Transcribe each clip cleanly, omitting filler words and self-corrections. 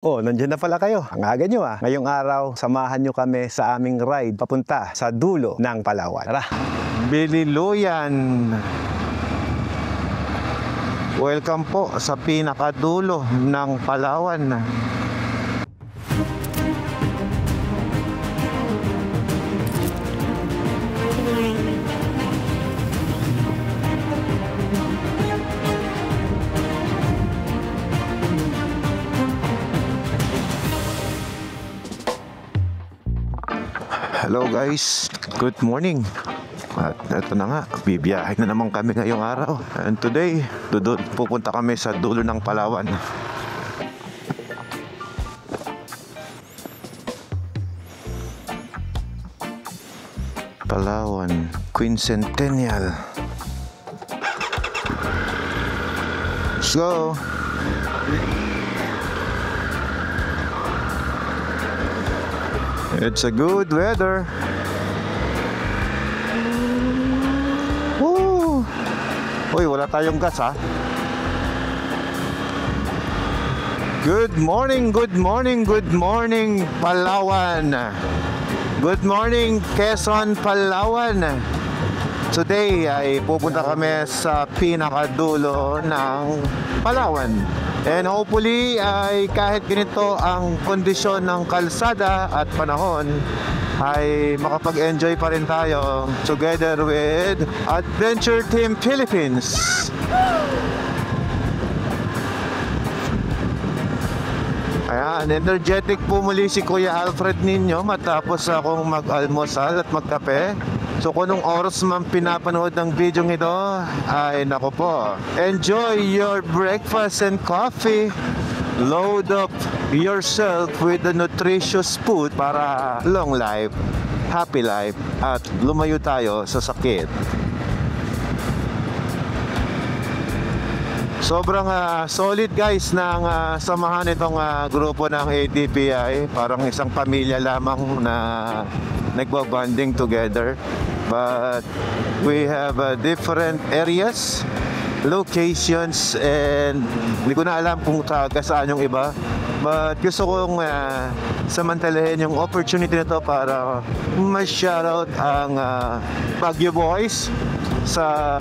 Oh, nandiyan na pala kayo. Ang aga nyo ah. Ngayong araw, samahan nyo kami sa aming ride papunta sa dulo ng Palawan. Tara! Bililuyan! Welcome po sa pinakadulo ng Palawan. Hello guys, good morning. At ito na nga, bibiyahe na naman kami ngayong araw. And today, pupunta kami sa dulo ng Palawan. Palawan, Quincentennial. Let's go! It's a good weather. Woo! Uy, wala tayong gas ha. Good morning, good morning, good morning, Palawan. Good morning, Quezon, Palawan. Today ay pupunta kami sa pinakadulo ng Palawan. And hopefully ay kahit ganito ang kondisyon ng kalsada at panahon ay makapag-enjoy pa rin tayo together with Adventure Team Philippines. Ayan, energetic po muli si Kuya Alfred ninyo matapos akong mag-almusal at magkape. So kung anong oras man pinapanood ng video ito, ay nako po, enjoy your breakfast and coffee. Load up yourself with the nutritious food para long life, happy life, at lumayo tayo sa sakit. Sobrang solid guys ng samahan itong grupo ng ATPI. Parang isang pamilya lamang na nagbabanding together. But we have different areas, locations, and hindi ko na alam kung taga saan yung iba. But gusto kong samantalahin yung opportunity na to para ma-shoutout ang Baguio Boys sa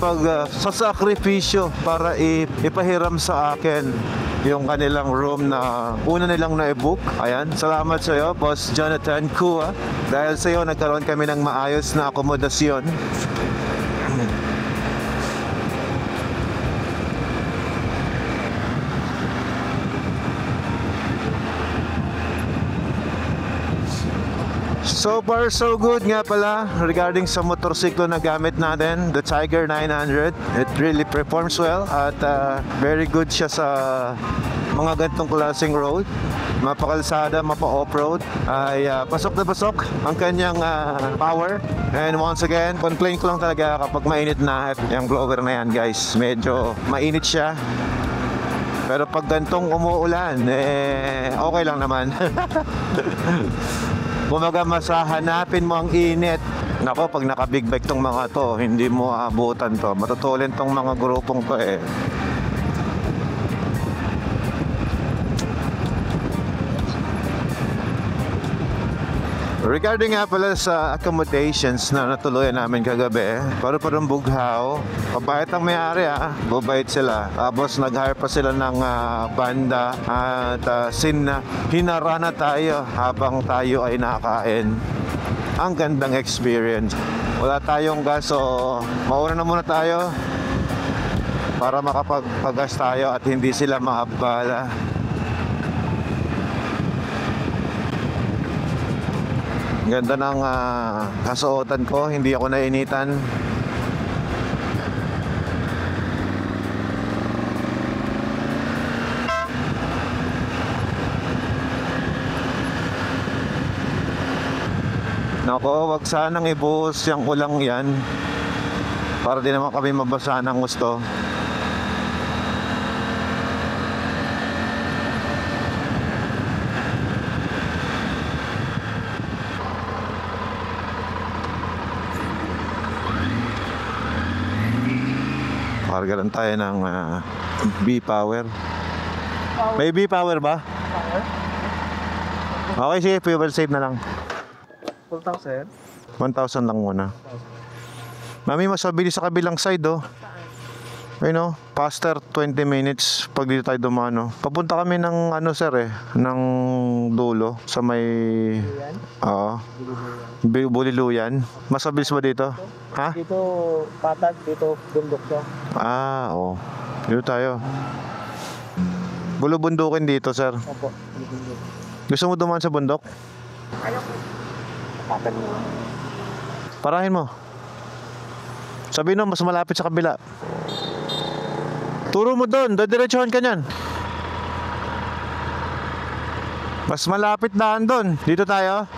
sakripisyo para ipahiram sa akin yung kanilang room na una nilang na-book. Ayan, salamat sa iyo, Boss Jonathan Kua. Dahil sa iyo, nagkaroon kami ng maayos na akomodasyon. So far so good nga pala regarding sa motorsiklo na gamit natin, the Tiger 900. It really performs well at very good siya sa mga ganitong klaseng road. Mapakalsada, mapa-off-road ay pasok na pasok ang kanyang power. And once again, complain ko lang talaga kapag mainit na yung blower na yan guys. Medyo mainit siya. Pero pag gantong umuulan, okay lang naman. Kumaga hanapin mo ang init. Nako, pag naka-big bike tong mga to, hindi mo abutan to. Matutulin tong mga grupong to eh. Regarding nga pala sa accommodations na natuluyan namin kagabi, parang bughaw. Mabait ang may-ari mabait sila. Tapos nag-hire pa sila ng banda at hinarana tayo habang tayo ay nakain. Ang gandang experience. Wala tayong gas, so mauna na muna tayo para makapagpagas tayo at hindi sila maabala. Ganda ng kasuotan ko, hindi ako nainitan. Nako, wag sanang ibuhos yung ulang yan para di naman kami mabasa ng gusto. Karga tayo ng B-Power. May B-Power ba? Power? Okay, sige, fuel save na lang. 4,000? 1,000 lang muna. Mami, mas mabilis sa kabilang side, oh. You know, faster 20 minutes pag dito tayo dumano. Papunta kami ng ano sir ng dulo sa may Buliluyan. Mas mabilis ba dito? Ha? Dito patag, dito bundok siya. Oo. Dito tayo. Bulubundukin dito sir. Opo, bundok. Gusto mo dumaan sa bundok? Ayoko. Patag mo. Parahin mo. Sabihin mo, mas malapit sa kabila. Turo mo doon, dadiretsuhan ka niyan. Mas malapit daan doon. Dito tayo.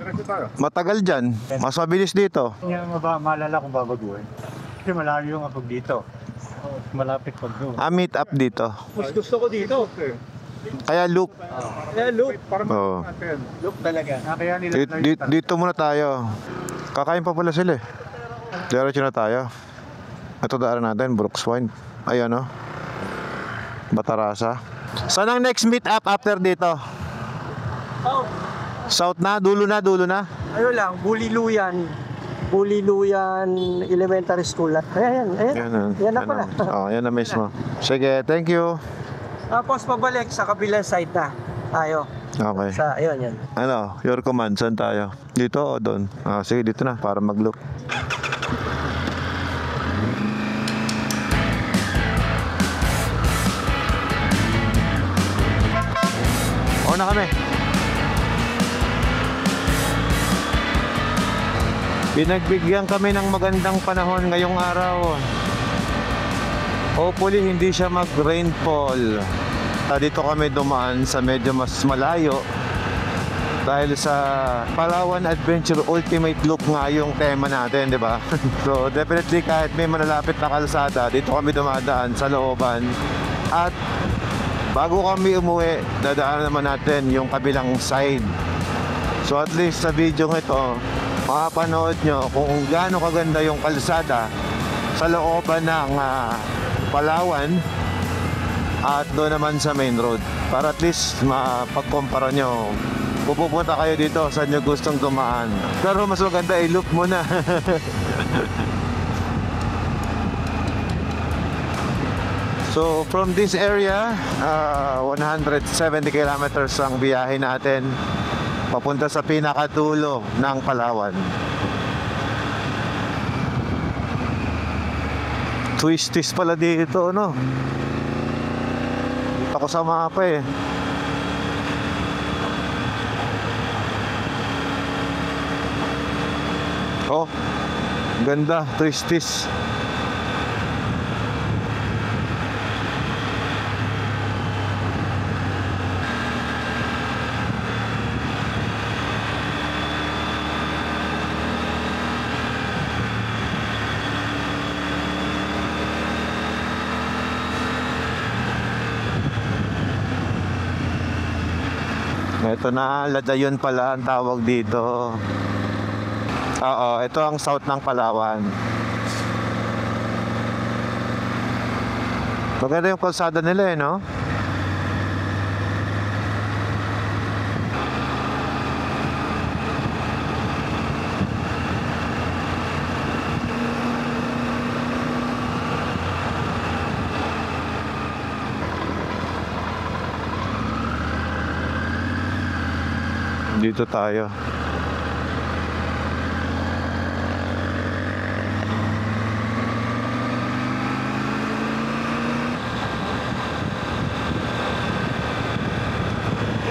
Diretso tayo. Matagal dyan. Mas mabilis dito. Hindi malala kung babaguhin. Kasi malayo nga pag dito. Malapit pag doon. Meet up dito. Mas gusto ko dito. Kaya loop. Kaya loop. Oo. Loop talaga. Kaya nila Dito muna tayo. Kakain pa pala sila eh. Diretso na tayo. Ito daan natin, Brooks Point. Ayan o. Batarasa. Saan ang next meet up after dito? Oh, South na? Dulo na? ano lang, Buliluyan Elementary School. Ayan. Yan na pala. Yan na mismo. Sige, thank you. Tapos pabalik sa kabilang side na tayo. Okay. Ayun. Ano, your command, saan tayo? Dito o doon? Sige, dito na, para mag-loop. Na kami. Pinagbigyan kami ng magandang panahon ngayong araw. Hopefully hindi siya mag-rainfall. Dito kami dumaan sa medyo mas malayo dahil sa Palawan Adventure Ultimate Loop nga yung tema natin, di ba? So definitely kahit may malalapit na kalsada, dito kami dumadaan sa looban. At bago kami umuwi, dadaan naman natin yung kabilang side. So at least sa video ito, makapanood nyo kung gaano kaganda yung kalsada sa looban ng Palawan at doon naman sa main road. Para at least mapagkumpara nyo. Pupunta kayo dito saan nyo gustong dumaan. Pero mas maganda i-loop mo na. So from this area, 170 kilometers ang biyahe natin papunta sa pinakadulo ng Palawan. Twisties pala dito, no? Dito ako sa mapa eh. Oh, ganda, twisties. Ito na, Ladayon pala ang tawag dito. Oo, ito ang south ng Palawan. Maganda yung kalsada nila eh, no? Dito tayo.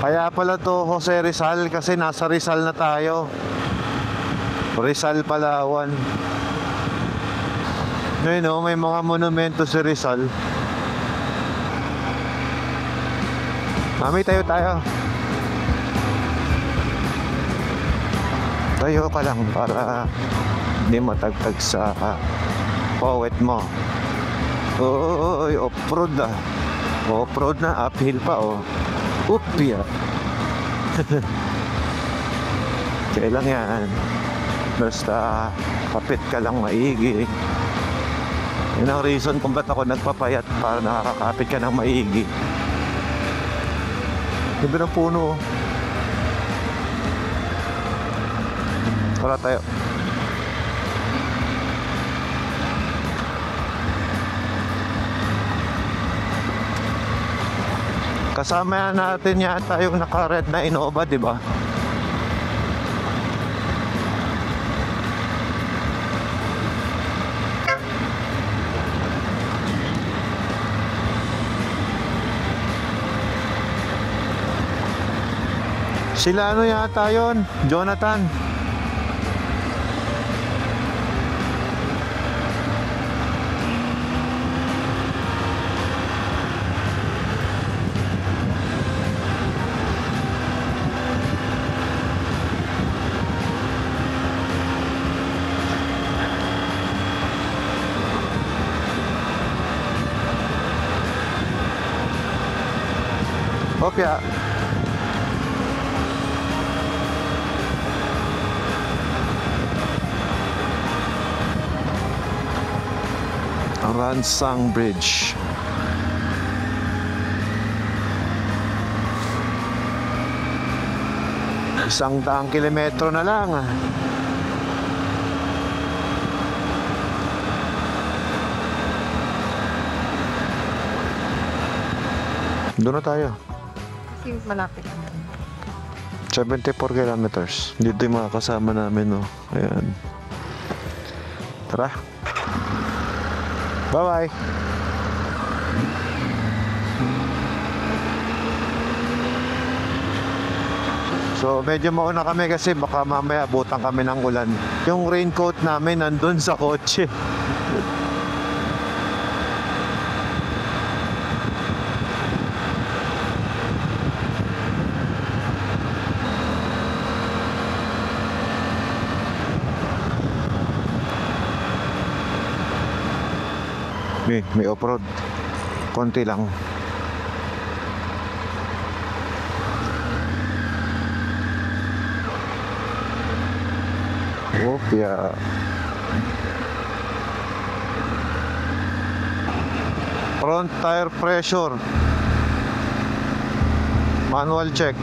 Kaya pala to Jose Rizal kasi nasa Rizal na tayo. Rizal, Palawan. Ngayon may mga monumento sa Rizal. Mami, tayo. Tayo ka lang para hindi matagtag sa pawet mo. Oy, off-road na. Off-road na, uphill pa oh. Upya. Kailang yan. Basta kapit ka lang maigi. Yun ang reason kung ba't ako nagpapayat para nakakapit ka ng maigi. Gabi ng puno. Tara tayo. Kasama natin yata yung naka-red na Innova, di ba? Sila ano yata yon, Jonathan. Kopya. Ransang Bridge. Isang daang kilometro na lang. Doon na tayo. Kasi malapit. 74 kilometers. Dito yung mga kasama namin, no. Ayan. Tara. Bye-bye. So, medyo mauna kami kasi baka mamaya abutan kami ng ulan. Yung raincoat namin nandun sa kotse. May off-road. Konti lang. Opya. Front tire pressure. Manual check.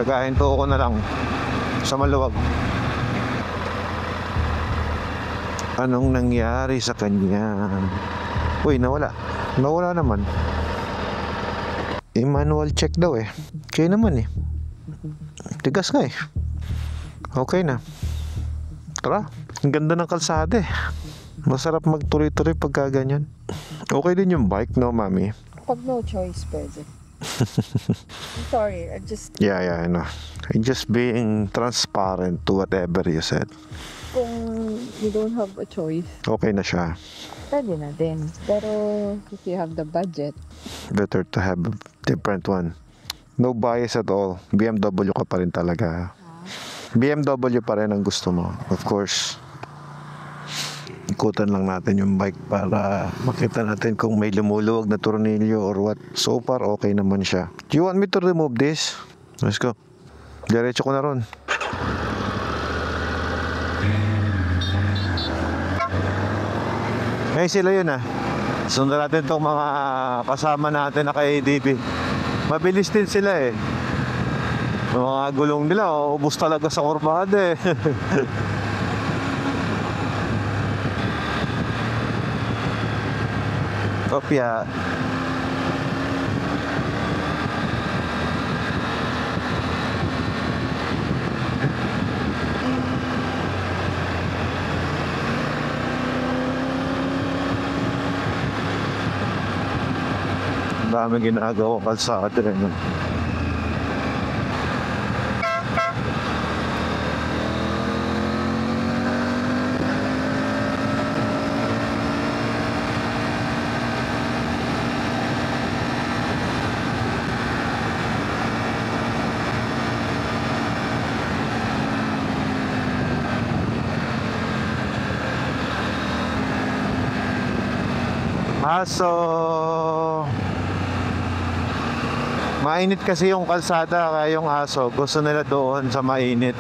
Tagahinto ko na lang sa maluwag. Anong nangyari sa kanya? Uy, nawala. Nawala naman. Manual check daw eh. Kaya naman eh. Tigas nga eh. Okay na. Tara. Ang ganda ng kalsada eh. Masarap magtuloy-tuloy pagka ganyan. Okay din yung bike, no, mami? Pag no choice, pwede. I'm sorry, Yeah, I know. I'm just being transparent to whatever you said. Kung you don't have a choice, Okay na siya. pwede na din. Pero if you have the budget, Better to have a different one. No bias at all. BMW ka pa rin talaga. BMW pa rin ang gusto mo. Of course. Ikutan lang natin yung bike para makita natin kung may lumuluwag na tornilyo or what. So far, okay naman siya. Do you want me to remove this? Let's go. Diretso ko na ron. Ngayon sila yun ah. Sundan natin itong mga kasama natin na kay ADP. Mabilis din sila eh. Mga gulong nila, ubos talaga sa kurbada eh. Kopya. Dami ginagawa kalsada rin. Aso. Mainit kasi yung kalsada, kaya yung aso gusto nila doon sa mainit.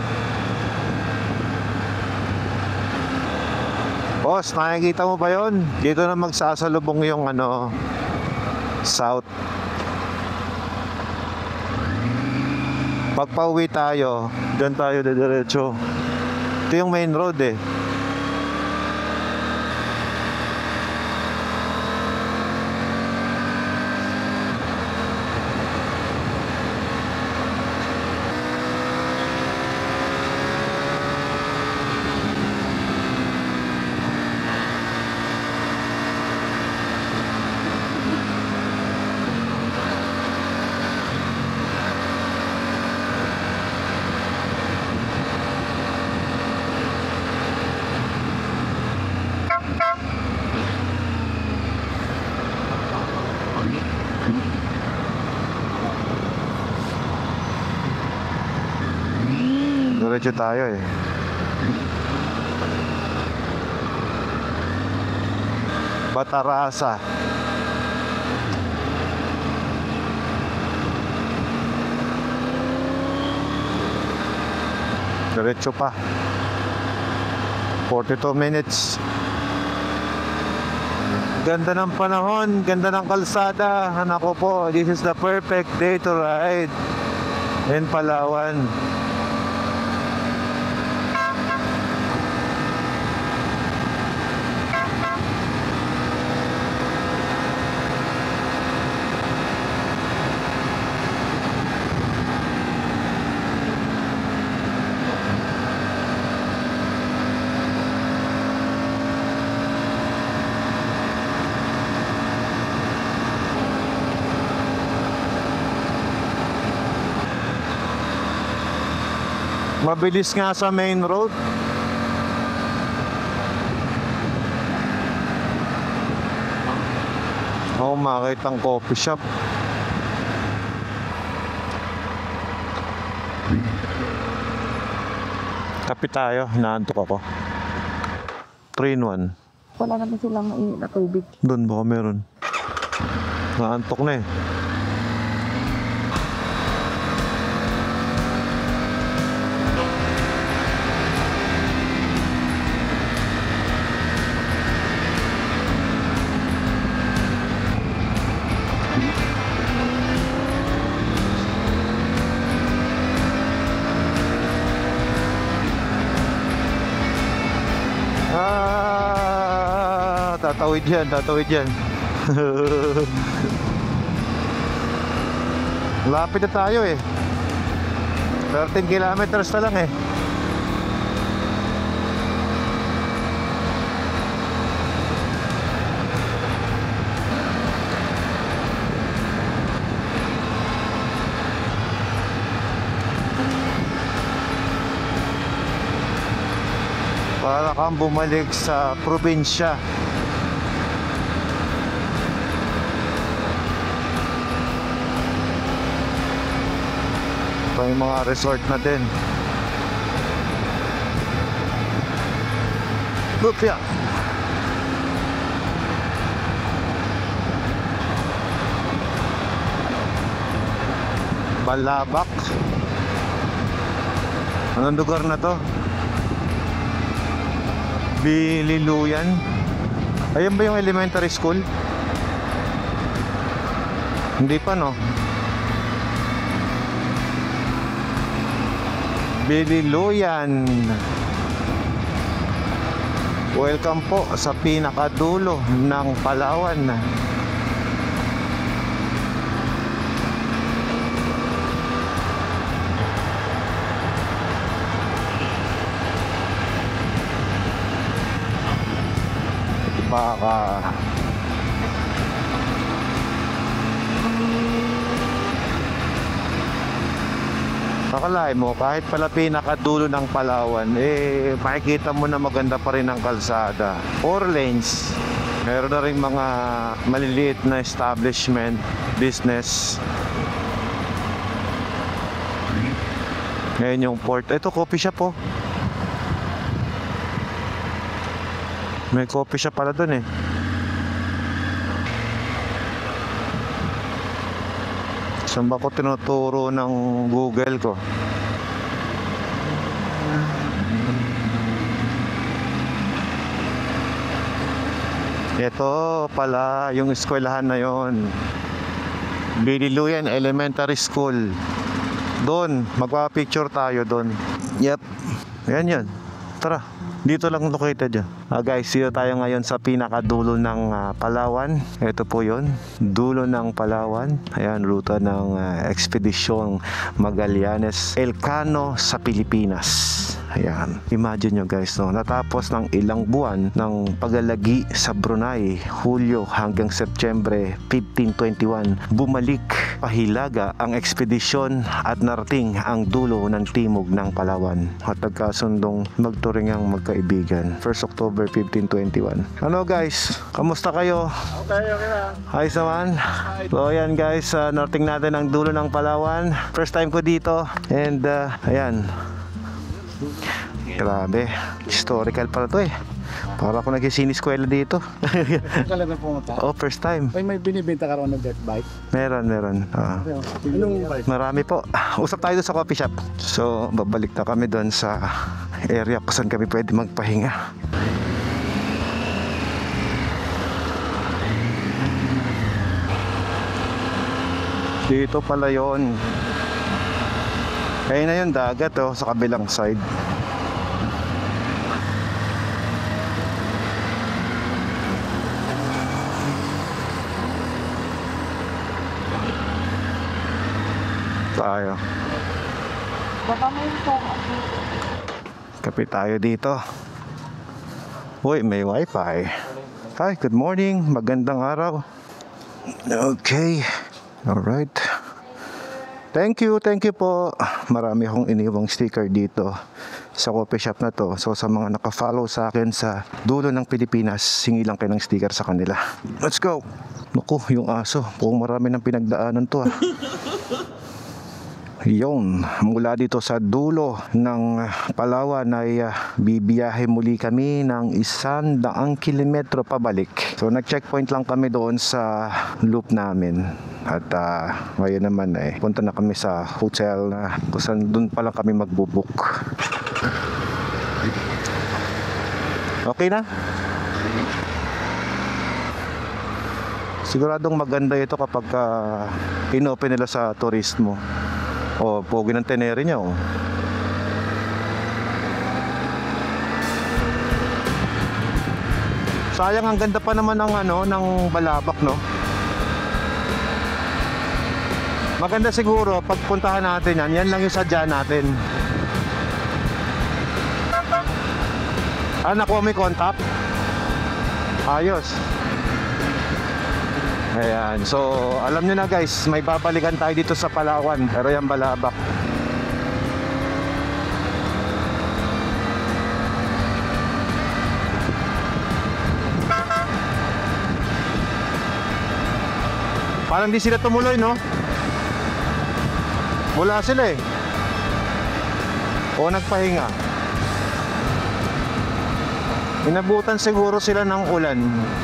Boss, nakikita mo ba yon? Dito na magsasalubong yung south. Magpauwi tayo, dyan tayo diretso. Ito yung main road eh. Diretso tayo eh. Batarasa. Diretso pa. 42 minutes. Ganda ng panahon, ganda ng kalsada. Hanako po, this is the perfect day to ride in Palawan. Mabilis nga sa main road. Oo, makita ang coffee shop. Kape tayo, hinaantok ako. 3 in 1. Wala naman silang mainit na tubig. Doon baka meron. Naantok na eh. Tatawid yan, tatawid yan. Lapit na tayo eh. 13 kilometers na lang eh. Para kang bumalik sa probinsya. May mga resort na din. Lupya. Balabak. Anong lugar na to? Bililuyan. Ayan ba yung elementary school? Hindi pa no? Bililuyan. Welcome po sa pinakadulo ng Palawan. Baka akalain mo, kahit pala pinakadulo ng Palawan, eh, makikita mo na maganda pa rin ang kalsada. 4 lanes. Meron na rin mga maliliit na establishment, business. Ngayon yung port. Ito, coffee shop oh. May coffee shop pala dun eh. Saan ba ko tinuturo ng Google ko? Ito pala yung eskwelahan na yon. Bililuyan Elementary School. Doon, magpa-picture tayo doon. Yep. Ayan yan. Tara. Dito lang located yan. Guys, dito tayo ngayon sa pinakadulo ng Palawan. Ito po yun. Dulo ng Palawan. Ayan, ruta ng Ekspedisyong Magallanes Elcano sa Pilipinas. Ayan. Imagine nyo guys, no? Natapos ng ilang buwan ng paglalagi sa Brunei, Hulyo hanggang Setyembre 1521, bumalik pahilaga ang ekspedisyon at narating ang dulo ng timog ng Palawan. At nagkasundong magturing ang magkaibigan. 1st October 1521. Ano guys? Kamusta kayo? Okay lang. Ayos naman. So ayan guys, narating natin ang dulo ng Palawan. First time ko dito. And ayan. Grabe. Historical pala to eh. Para ako nag-siniskwela dito. Talaga pumunta. Oh, first time. May binibenta ka raw ng dirt bike? Meron. Anong bike? Marami po. Usap tayo doon sa coffee shop. So, babalik na kami doon sa area kung saan kami pwede magpahinga. Dito pala yon. Kaya na yung dagat oh, sa kabilang side. Tayo. Baka may Kape tayo dito. Uy, may wifi. Hi, good morning. Magandang araw. Okay. Alright. Thank you po. Marami akong iniwang sticker dito sa coffee shop na to. So sa mga naka-follow sa akin sa dulo ng Pilipinas, singi lang kayo ng sticker sa kanila. Let's go. Naku, yung aso. Kung marami ng pinagdaanan to ah. Yun, mula dito sa dulo ng Palawan ay bibiyahe muli kami ng 100 kilometro pabalik. So nag-checkpoint lang kami doon sa loop namin. At ngayon naman punta na kami sa hotel na kung saan doon pa lang kami magbubook. Okay na? Siguradong maganda ito kapag inopen nila sa turismo. Oh, pogi ng tenere niya oh. Sayang, ang ganda pa naman ng ng Balabac, no? Maganda siguro pagpuntahan natin yan. Yan lang yung sadya natin. Nakuha mo yung contact? Ayos. Ayan, so alam nyo na guys, may babalikan tayo dito sa Palawan, pero yan Balabac. Parang di sila tumuloy, no? Wala sila eh. O nagpahinga. Inabutan siguro sila ng ulan,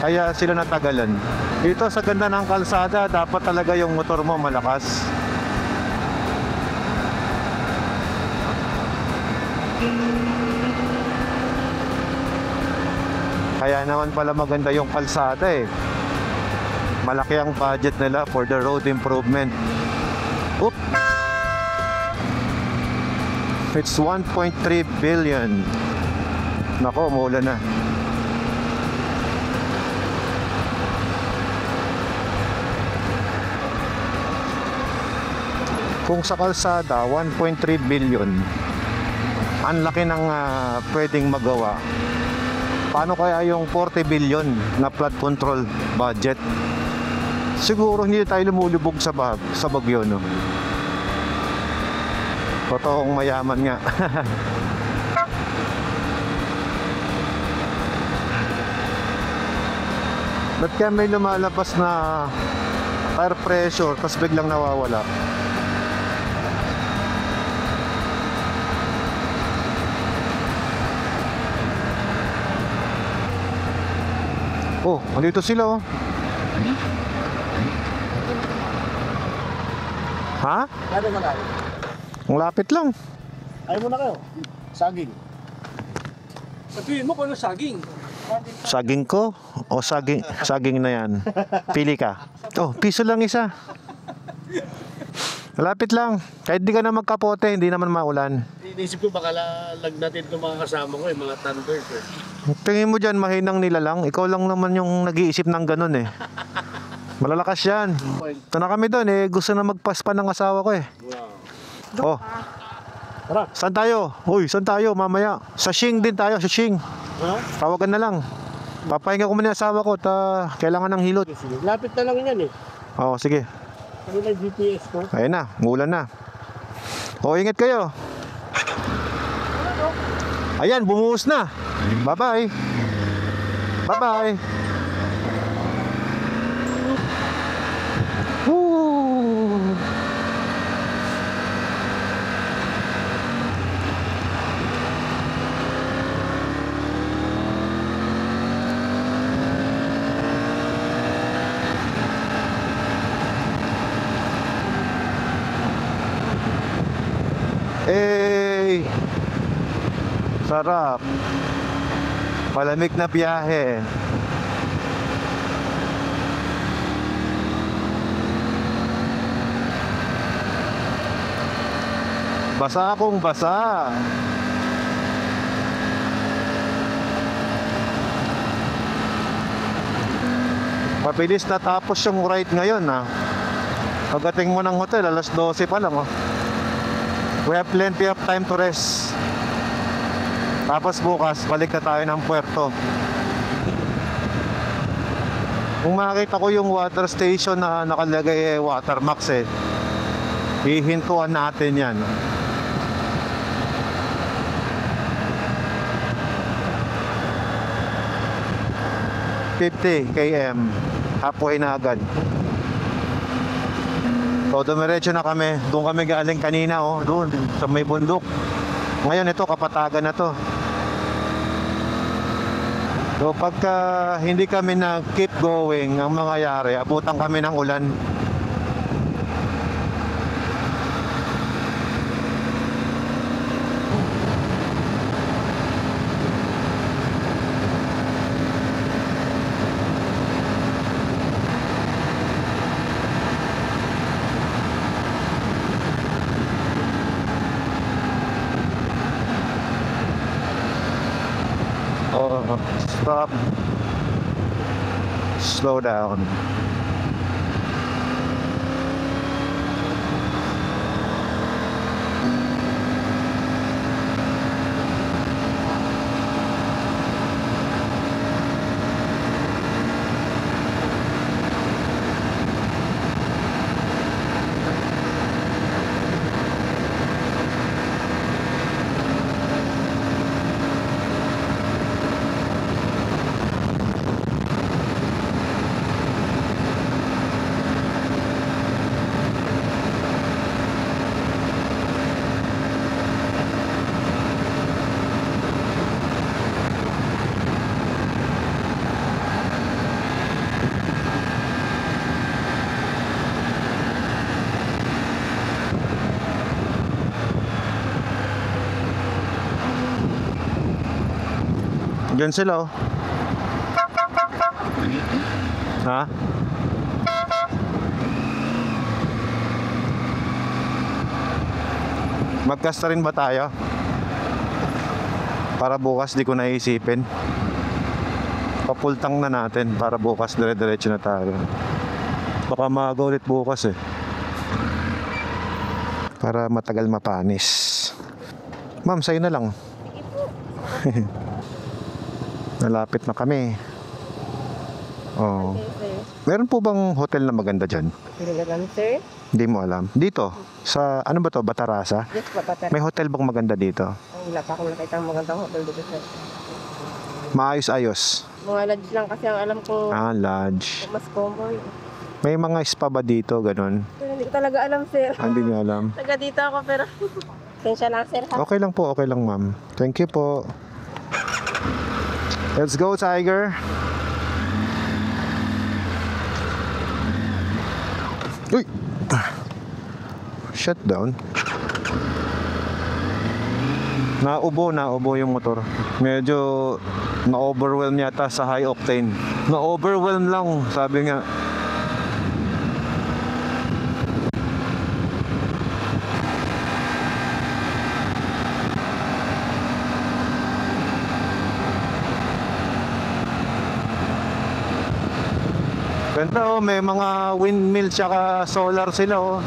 kaya sila natagalan. Dito sa ganda ng kalsada, dapat talaga yung motor mo malakas. Kaya naman pala maganda yung kalsada eh. Malaki ang budget nila for the road improvement. Oop! It's 1.3 billion. Nako, umuulan na. Kung sa kalsada, 1.3 billion. Ang laki ng pwedeng magawa. Paano kaya yung 40 billion na flood control budget? Siguro hindi tayo lumulubog sa bagyo, no? Totoong mayaman nga. Ba't kaya may lumalabas na air pressure tapos biglang nawawala? Oh, andito sila oh. Ha? Ano na kayo? Ang lapit lang. Ayaw mo na kayo? Saging. Sabihin mo kung ano saging. Saging ko o saging na yan? Pili ka. Oh, piso lang isa. Malapit lang. Kahit di ka na magkapote, hindi naman maulan. Inisip ko baka lag natin itong mga kasama ko, mga thunders. Tingin mo dyan, mahinang nila lang. Ikaw lang naman yung nag-iisip ng ganun eh. Malalakas yan. Ito na kami doon eh. Gusto na magpaspa ng asawa ko eh. Wow. Oh. Saan tayo? Uy, saan tayo mamaya? Sa Shing din tayo, sa Shing. Ha? Tawagan na lang. Papahinga ko muna yung asawa ko at kailangan ng hilot. Sige, lapit na lang yan eh. Oo, sige. Ano na GPS ko? Ayun na, umulan na. O, ingat kayo. Ayan, bumuhos na. Bye-bye. Bye-bye. Woo! Eh, sarap. Malamig na biyahe. Basa akong basa. Mabilis na tapos yung ride ngayon Pagdating mo ng hotel, alas 12 pa lang We have plenty of time to rest. Tapos bukas, balik na tayo ng puerto. Kung makita ko yung water station na nakalagay Watermax hihintuan natin yan. $50 km. Halfway na agad. So dumiretso na kami. Doon kami galing kanina doon sa may bundok. Ngayon ito kapatagan na to. So pagka hindi kami na keep going, ang mangyayari, abutan kami ng ulan. Stop. Slow down. Diyan sila Ha? Magkasta rin ba tayo? Para bukas di ko naisipin. Papultang na natin para bukas dire-diretso na tayo. Baka maaga ulit bukas para matagal mapanis. Ma'am, sa'yo na lang. Nalapit na kami. Oh. Meron po bang hotel na maganda dyan? Hindi alam, sir. Hindi mo alam. Dito, sa ano ba to? Batarasa? Yes, papatar. May hotel bang maganda dito? Wala pa akong nakita ang magandang hotel dito, sir. Maayos-ayos. Mga lodge lang kasi ang alam ko Lodge. mas common. May mga spa ba dito, ganun? Pero hindi ko talaga alam, sir. Hindi niyo alam. Taga dito ako, pero sensya lang, sir. Ha? Okay lang po, okay lang ma'am. Thank you po. Let's go, Tiger. Uy! Shut down. Naubo yung motor. Medyo na-overwhelm yata sa high octane. Na-overwhelm lang, sabi nga. Ganda oh, may mga windmill tsaka solar sila oh.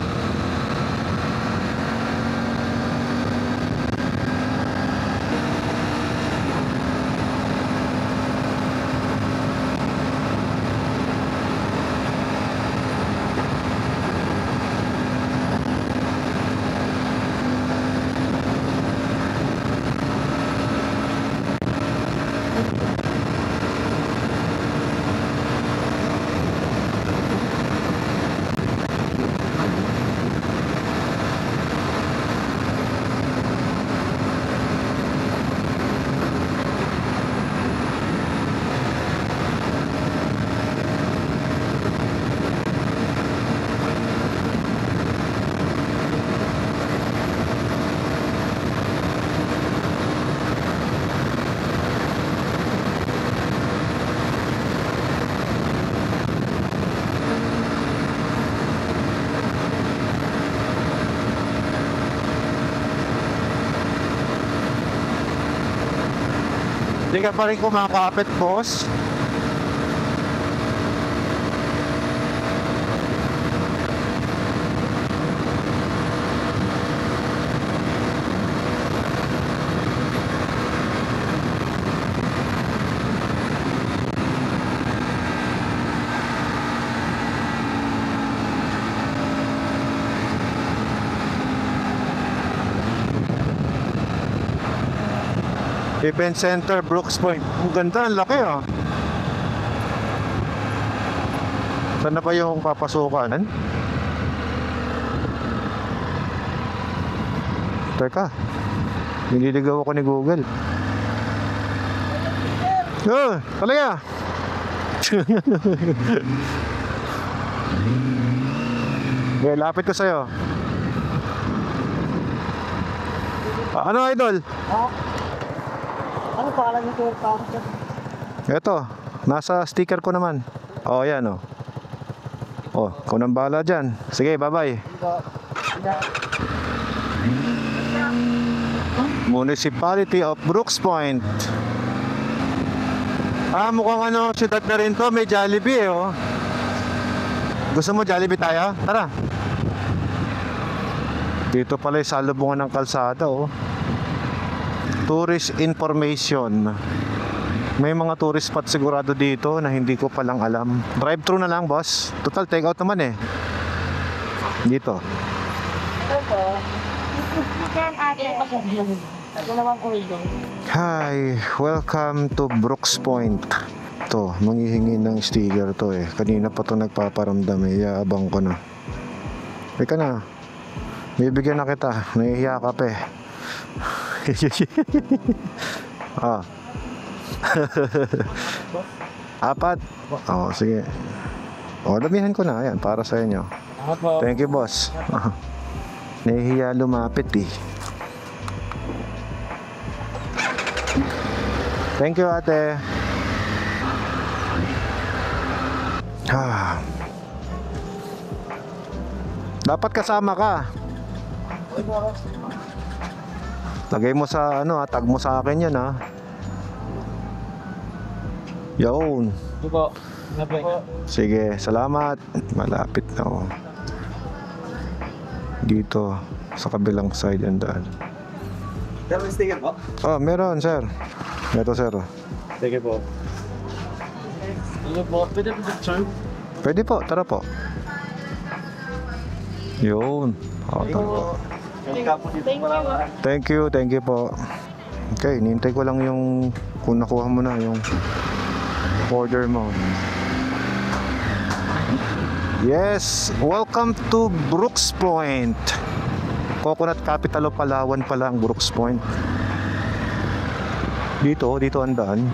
Hindi ka pa rin kumakapit, boss. Event Center, Brooks Point. Ang ganda, ang laki ah. Saan na pa yung papasukan? Teka, nililigaw ako ni Google. Oh, talaga. Okay, lapit ko sa'yo. Ano idol? Ano pangalan niyo po? Eto, nasa sticker ko naman. Oh, yan oh. Oh, kung nang bahala dyan. Sige, bye-bye. Municipality of Brooks Point. Ah, mukhang ano, syudad na rin to. May Jollibee eh, oh. Gusto mo Jollibee tayo? Tara. Dito pala yung salubungan ng kalsada, oh. Tourist information. May mga tourist spot sigurado dito na hindi ko palang alam. Drive-thru na lang, boss. Total, take out naman eh. Dito. Hi, welcome to Brooks Point. To, manghihingi ng sticker to eh. Kanina pa to nagpaparamdam eh. Yaabang ko na. Teka na. Bibigyan na kita. Nahihiya ka pa eh. Ah. Apat. Oh, sige. Oh, damihan ko na. Ayan, para sa inyo. Thank you, boss. Nahihiya lumapit eh. Thank you, ate. Ah. Dapat kasama ka. Lagay mo sa ano, tag mo sa akin 'yan ha. Yun. Sige, salamat. Malapit na oh. Dito sa kabilang side ang daan. Meron sticker po? Oh, meron, sir. Ito, sir. Sige po. Ano po? Pwede po picture? Pwede po, tara po. Yun. Oh, tara. Thank you po. Okay, nintay ko lang yung kung nakuha mo na yung order mo. Yes, welcome to Brooks Point. Coconut capital of Palawan pala ang Brooks Point. Dito ang daan.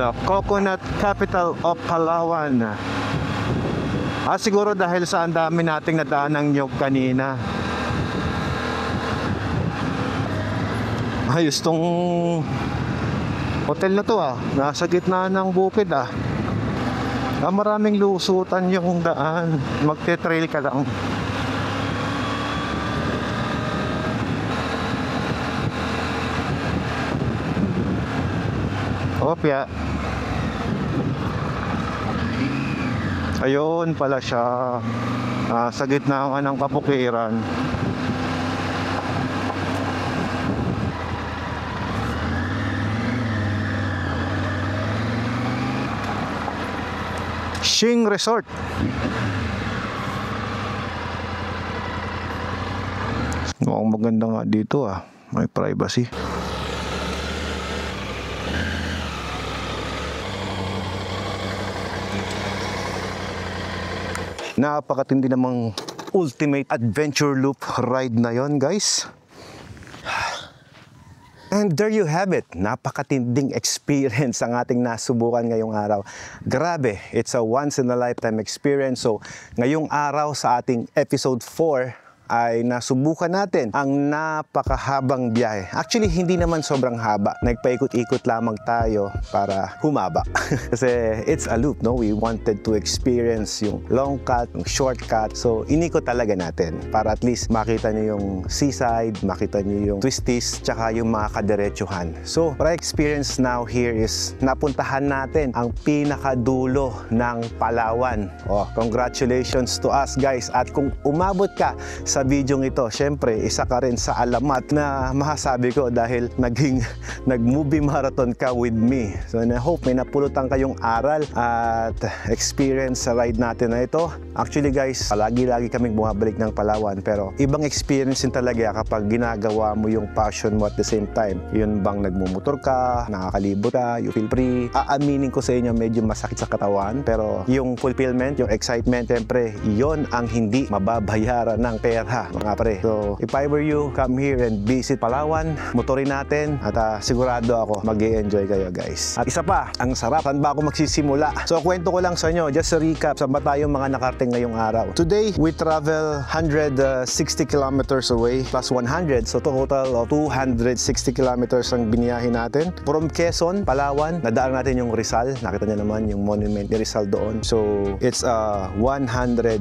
The Coconut capital of Palawan. Siguro dahil sa ang dami nating nadaan ng nyog kanina. Ayos tong hotel na to ah. Nasa gitna ng bukid ah. Maraming lusutan yung daan. Magte-trail ka lang. Opya. Ayun pala siya. Sa gitna nga ng kapukiran. Shing Resort. Mukhang maganda nga dito may privacy. Napakatindi namang ultimate adventure loop ride na yon, guys. And there you have it. Napakatinding experience ang ating nasubukan ngayong araw. Grabe, it's a once in a lifetime experience. So, ngayong araw sa ating episode 4 ay nasubukan natin ang napakahabang biyahe. Actually, hindi naman sobrang haba. Nagpaikot-ikot lamang tayo para humaba. Kasi it's a loop, no? We wanted to experience yung long cut, yung short cut. So, inikot talaga natin para at least makita nyo yung seaside, makita nyo yung twisties, tsaka yung mga kadiretsuhan. So, our experience now here is napuntahan natin ang pinakadulo ng Palawan. Oh, congratulations to us, guys. At kung umabot ka sa video ito, syempre isa ka rin sa alamat na masasabi ko dahil nag-movie marathon ka with me. So I hope may napulutan kayong aral at experience sa ride natin na ito. Actually guys, lagi kaming bumabalik ng Palawan, pero ibang experience din talaga kapag ginagawa mo yung passion mo at the same time. Yun bang nagmumotor ka, nakakalibot ka, you feel free. Aaminin ko sa inyo, medyo masakit sa katawan, pero yung fulfillment, yung excitement, syempre yon ang hindi mababayaran ng pera, mga pre. So, if I were you, come here and visit Palawan, motorin natin at sigurado ako mag-i-enjoy kayo, guys. At isa pa, ang sarap. Saan ba ako magsisimula? So, kwento ko lang sa inyo, just a recap, saan ba tayo mga nakarating ngayong araw. Today, we travel 160 kilometers away plus 100. So, total of 260 kilometers ang biniyahin natin. From Quezon, Palawan, nadaan natin yung Rizal. Nakita niyo naman yung monument ni Rizal doon. So, it's 160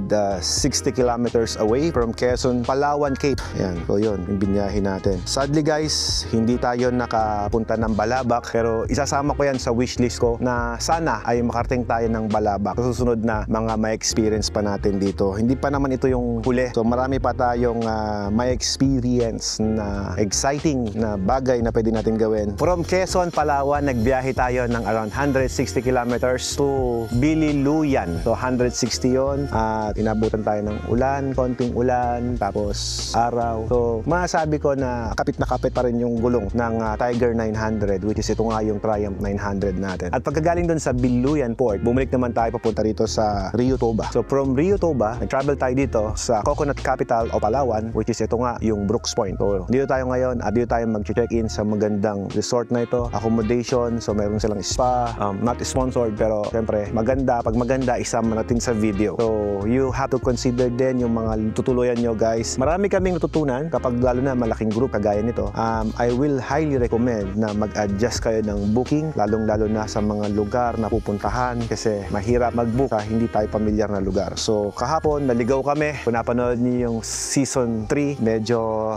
kilometers away from Quezon, Palawan, Cape. Yan. So, yun, yung biniyahin natin. Sadly, guys, hindi tayo nakapunta ng Balabac, pero isasama ko yan sa wishlist ko na sana ay makarating tayo ng Balabac sa susunod na mga may experience pa natin dito. Hindi pa naman ito yung huli. So, marami pa tayong may experience na exciting na bagay na pwede natin gawin. From Quezon, Palawan, nagbiyahe tayo ng around 160 kilometers to Bililuyan. So, 160 yon at inabutan tayo ng ulan, konting ulan, tapos araw. So, masasabi ko na kapit pa rin yung gulong ng Tiger 900, which is ito nga yung Triumph 900 natin. At pagkagaling doon sa Bililuyan Port, bumalik naman tayo papunta rito sa Rio Toba. So, from Rio Toba, nag-travel tayo dito sa Coconut Capital o Palawan, which is ito nga yung Brooks Point. So, dito tayo ngayon at dito tayo mag-check-in sa magandang resort na ito. Accommodation, so meron silang spa, not sponsored, pero syempre maganda. Pag maganda, isama natin sa video. So, you have to consider din yung mga tutuluyan nyo, guys. Marami kaming natutunan kapag lalo na malaking group kagaya nito. I will highly recommend na mag-adjust kayo ng booking, lalong-lalo na sa mga lugar na pupuntahan kasi mahirap mag-book hindi tayo pamilyar na lugar. So, kahapon, naligaw kami. Kung napanood niyo yung season 3, medyo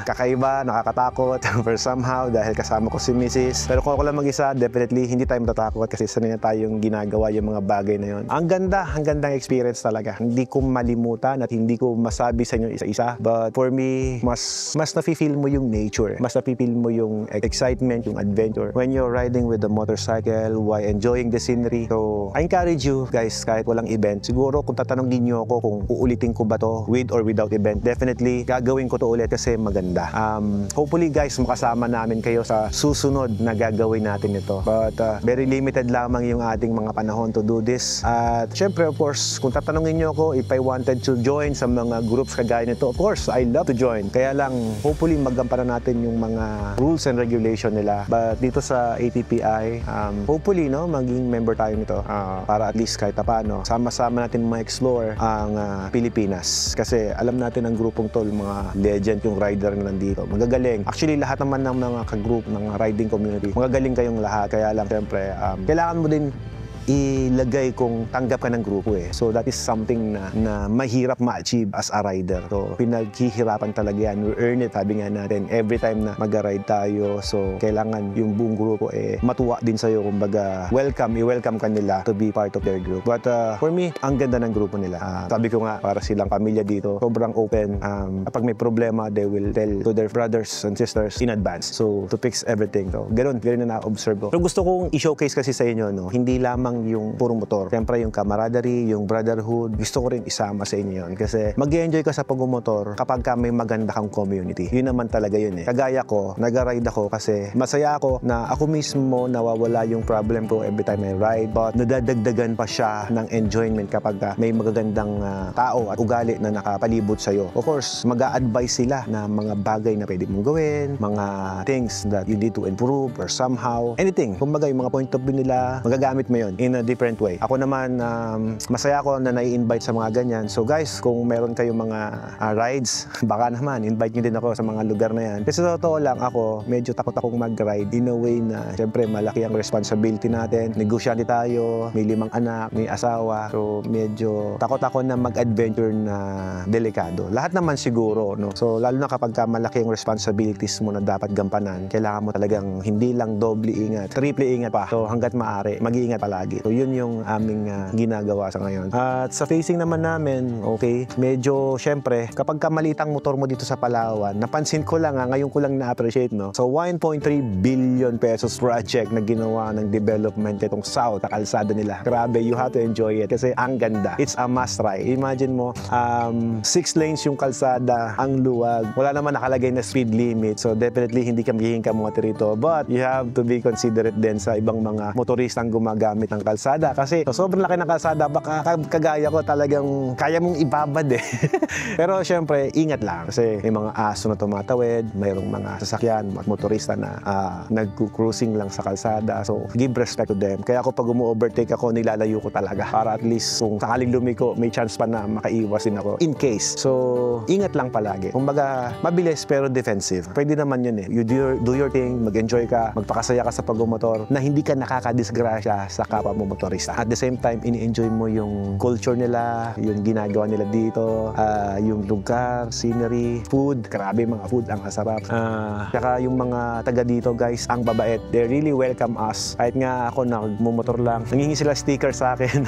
kakaiba, nakakatakot for somehow dahil kasama ko si Mrs. Pero kung ako lang mag-isa, definitely hindi tayo matatakot kasi sanay na tayong ginagawa yung mga bagay na yun. Ang gandang experience talaga. Hindi ko malimutan at hindi ko masabi sa inyo isa-isa. But for me, mas nafe-feel mo yung nature. Mas nafe-feel mo yung excitement, yung adventure. When you're riding with the motorcycle while enjoying the scenery. So, I encourage you guys, kahit walang event, siguro kung tatanungin niyo ako kung uulitin ko ba to with or without event, definitely gagawin ko to ulit kasi maganda. Hopefully guys, makasama namin kayo sa susunod na gagawin natin ito. But very limited lamang yung ating mga panahon to do this. At syempre, of course, kung tatanungin niyo ako if I wanted to join sa mga groups kagaya nito, of course, I love to join. Kaya lang, hopefully magampanan natin yung mga rules and regulation nila. But dito sa ATPI, hopefully, no, maging member tayo nito para at least kahit paano, sama-sama natin ma-explore ang Pilipinas. Kasi alam natin ang grupong to, mga legend yung rider na nandito. Magagaling. Actually, lahat naman ng mga ka-group ng riding community, magagaling kayong lahat. Kaya lang, syempre, kailangan mo din ilagay kung tanggap ka ng grupo eh. So that is something na mahirap ma-achieve as a rider. So pinaghihirapan talaga yan. We earn it, sabi nga natin, every time na mag-ride tayo. So kailangan yung buong grupo eh matuwa din sa'yo. Kumbaga, i-welcome ka nila to be part of their group. But for me, ang ganda ng grupo nila. Sabi ko nga, para silang pamilya dito, sobrang open. Kapag may problema, they will tell to their brothers and sisters in advance. So to fix everything. So ganun na na-observe ko. Pero gusto kong i-showcase kasi sa inyo, no? Hindi lamang yung puro motor. Siyempre yung camaraderie, yung brotherhood, gusto ko rin isama sa inyo yun. Kasi mag-enjoy ka sa pag-motor kapag ka may maganda kang community. Yun naman talaga yun eh. Kagaya ko, nag-ride ako kasi masaya ako na ako mismo nawawala yung problem ko every time I ride. But nadadagdagan pa siya ng enjoyment kapag may magagandang tao at ugali na nakapalibot sa'yo. Of course, mag-a-advise sila na mga bagay na pwede mong gawin, mga things that you need to improve or somehow, anything. Kumbaga yung mga point of view nila, magagamit mo yun in a different way. Ako naman, masaya ako na nai-invite sa mga ganyan. So guys, kung meron kayong mga rides, baka naman, invite nyo din ako sa mga lugar na yan. Kasi sa totoo lang, ako, medyo takot akong mag-ride in a way na, syempre, malaki ang responsibility natin. Negosyante tayo, may 5 anak, may asawa. So, medyo takot ako na mag-adventure na delikado. Lahat naman siguro, no? So, lalo na kapag malaki ang responsibilities mo na dapat gampanan, kailangan mo talagang hindi lang doble ingat, triple ingat pa. So, hanggat maaari, mag-iingat palagi. So, yun yung aming ginagawa sa ngayon. At sa facing naman namin, okay, medyo, syempre, kapag malitang motor mo dito sa Palawan, napansin ko lang, ngayon ko lang na-appreciate, no? So, 1.3 billion pesos project na ginawa ng development itong South, kalsada nila. Grabe, you have to enjoy it kasi ang ganda. It's a must try. Imagine mo, 6 lanes yung kalsada, ang luwag. Wala naman nakalagay na speed limit. So, definitely hindi ka magiging kamote rito. But, you have to be considerate din sa ibang mga motoristang gumagamit ng kalsada. Kasi, sobrang laki ng kalsada, baka kagaya ko talagang kaya mong ibabad eh. Pero, syempre, ingat lang. Kasi may mga aso na tumatawid, mayroong mga sasakyan, motorista na nag-cruising lang sa kalsada. So, give respect to them. Kaya ako pag umu-overtake ako, nilalayo ko talaga. Para at least kung sakaling lumiko, may chance pa na makaiwas din ako. In case. So, ingat lang palagi. Kumbaga, mabilis pero defensive. Pwede naman yun eh. You do your thing, mag-enjoy ka, magpakasaya ka sa pag-motor na hindi ka nakakadisgrasya sa kapwa mo motorista. At the same time, ini-enjoy mo yung culture nila, yung ginagawa nila dito, yung lugar, scenery, food. Grabe mga food, ang kasarap. Saka yung mga taga dito guys, ang babait. They really welcome us. Kahit nga ako nagmumotor lang, nangingi sila sticker sa akin.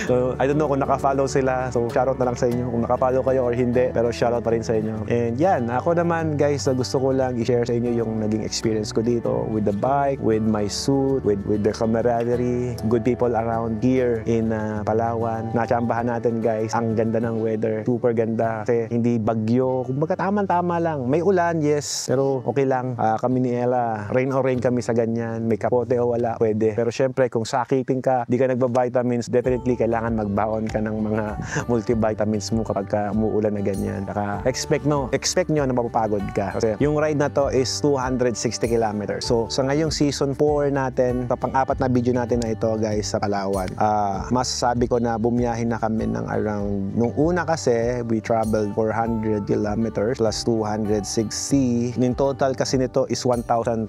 So, I don't know kung naka-follow sila. So, shoutout na lang sa inyo kung naka-follow kayo or hindi. Pero shoutout pa rin sa inyo. And yan, ako naman guys, gusto ko lang i-share sa inyo yung naging experience ko dito with the bike, with my suit, with the camaraderie, good people around here in Palawan. Natsambahan natin guys. Ang ganda ng weather. Super ganda. Kasi hindi bagyo. Kumbaga tama-tama lang. May ulan, yes. Pero okay lang. Kami ni Ella, rain or rain kami sa ganyan. May kapote o wala, pwede. Pero syempre, kung sakitin ka, di ka nagba-vitamins, definitely kailangan magbaon ka ng mga multivitamins mo kapag umuulan na ganyan. Saka expect nyo na mapapagod ka. Kasi yung ride na to is 260 kilometers. So, sa ngayong season 4 natin, sa pang-apat na video natin na ito guys sa Palawan, masasabi ko na bumiyahin na kami ng around, nung una kasi, we traveled 400 kilometers plus 260. Yung total kasi nito is 1,200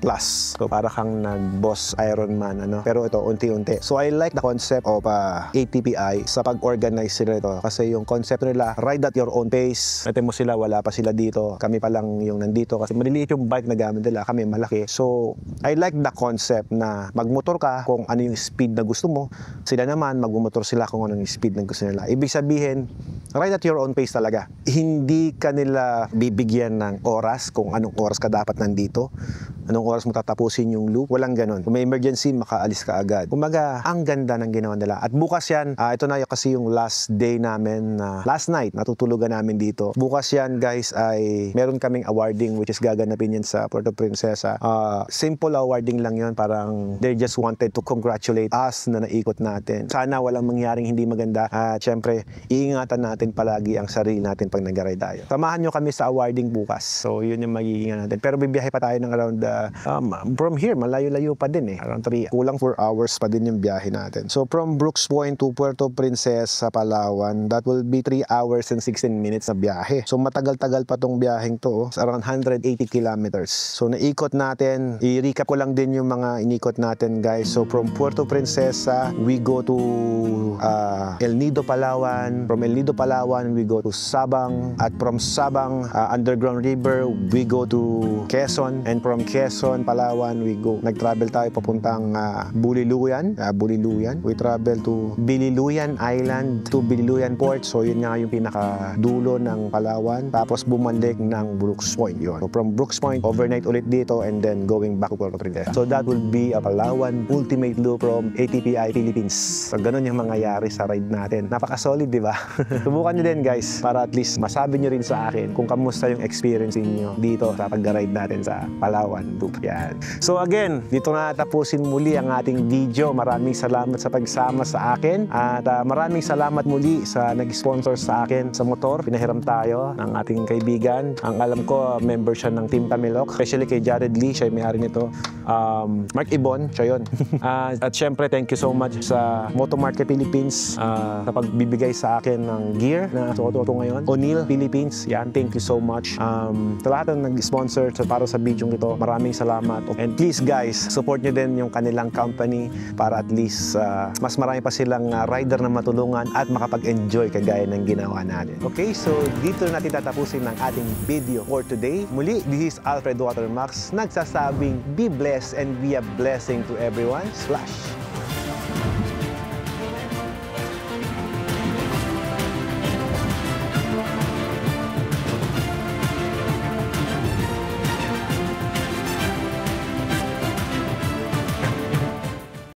plus. So, para kang nag-boss Ironman, ano? Pero ito, unti-unti. So, I like the concept of ATPI sa pag-organize sila ito. Kasi yung concept nila, ride at your own pace. Natin mo sila, wala pa sila dito. Kami pa lang yung nandito. Kasi maliliit yung bike na gamit nila. Kami malaki. So, I like the concept na magmotor ka kung ano yung speed na gusto mo. Sila naman, magmotor sila kung ano yung speed na gusto nila. Ibig sabihin, ride at your own pace talaga. Hindi ka nila bibigyan ng oras kung anong oras ka dapat nandito. Anong oras mo tatapusin yung loop. Walang ganun. Kung may emergency, makaalis ka agad. Kumaga, ang ganda ng ginawa nila. At bukas yan, ito na kasi yung last day namin, last night, natutulugan namin dito. Bukas yan, guys, ay meron kaming awarding which is gaganapin yan sa Puerto Princesa. Simple awarding lang yun. Parang they just wanted to congratulate us na naikot natin. Sana walang mangyaring hindi maganda. At syempre, iingatan natin palagi ang sarili natin pag nag-ride tayo. Samahan nyo kami sa awarding bukas. So, yun yung magiging natin. Pero bibiyahe pa tayo ng around from here, malayo-layo pa din eh. Around 4 hours pa din yung biyahe natin. So from Brooks Point to Puerto Princesa, Palawan, that will be 3 hours and 16 minutes na biyahe. So matagal-tagal pa tong biyaheng to. It's around 180 kilometers. So naikot natin, i-recap ko lang din yung mga inikot natin guys. So from Puerto Princesa, we go to El Nido, Palawan. From El Nido, Palawan, we go to Sabang. At from Sabang, Underground River, we go to Quezon. And from Quezon, Palawan, nag-travel tayo papuntang Buliluyan. We travel to Bililuyan Island to Bililuyan Port. So yun nga yung pinakadulo ng Palawan. Tapos bumalik ng Brooks Point yun. So from Brooks Point, overnight ulit dito and then going back to Puerto Princesa. So that will be a Palawan Ultimate Loop from ATPI Philippines. So ganun yung mangyayari sa ride natin. Napaka-solid, di ba? Subukan nyo din guys para at least masabi nyo rin sa akin kung kamusta yung experience niyo dito sa pag-ride natin sa Palawan Loop. Yan. So again, dito na tapusin muli ang ating video. Maraming salamat sa pagsama sa akin at maraming salamat muli sa nag-sponsor sa akin sa motor. Pinahiram tayo ng ating kaibigan. Ang alam ko, member siya ng Team Tamilok. Especially kay Jared Lee, siya yung may-ari nito. Mark Ibon, siya yun. At syempre, thank you so much sa Motomarket Philippines sa pagbibigay sa akin ng gear na suot ko ngayon. O'Neill Philippines, yan, thank you so much. Sa lahat ng nag-sponsor para sa video nito, maraming salamat. And please guys, support nyo din yung kanilang company para at least mas marami pa silang rider na matulungan at makapag-enjoy kagaya ng ginawa natin. Okay, so dito natin tatapusin ng ating video for today. Muli, this is Alfred Watermax nagsasabing be blessed and be a blessing to everyone. Slash!